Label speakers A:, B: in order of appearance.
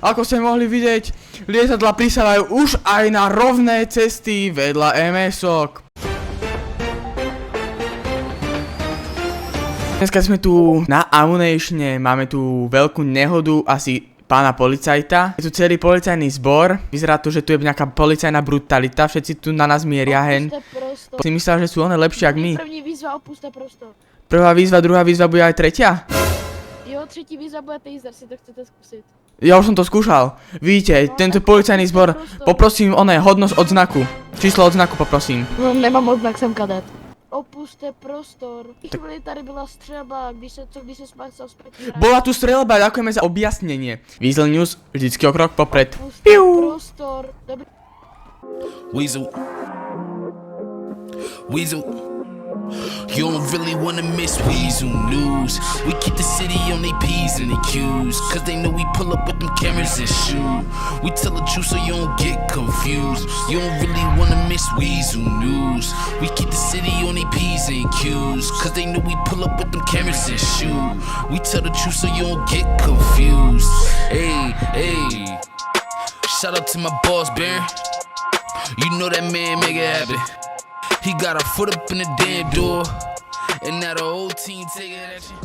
A: Ako ste mohli vidieť, lietadla prisávajú už aj na rovné cesty vedľa MS-ok. Dneska sme tu na Ammunitione, máme tu veľkú nehodu asi pána policajta. Je tu celý policajný zbor, vyzerá to, že tu je nejaká policajná brutalita, všetci tu na nás mieria hen. Si myslel, že sú one lepšie jak my.
B: První výzva, opuste prostor.
A: Prvá výzva, druhá výzva bude aj tretia?
B: Jo, třetí výzva bude taser, si to chcete skúsiť.
A: Ja už som to skúšal. Vidíte, tento policajný zbor, poprosím hodnosť odznaku. Číslo odznaku poprosím.
B: No, nemám odznak, jsem kadet. Opuste prostor. Chvíli tady byla střelba, když se spásal zpět.
A: Bola tu streľba, ďakujeme za objasnenie. Weasel News, vždycky o krok popred.
B: Opuste prostor. Dobrý.
C: Weasel. Weasel. You don't really wanna miss Weasel News. We keep the city on their P's and their Q's, cause they know we pull up with them cameras and shoot. We tell the truth so you don't get confused. You don't really wanna miss Weasel News. We keep the city on their P's and Q's, cause they know we pull up with them cameras and shoot. We tell the truth so you don't get confused. Hey, hey. Shout out to my boss, Baron. You know that man make it happen. He got a foot up in the damn door, and now the whole team taking action.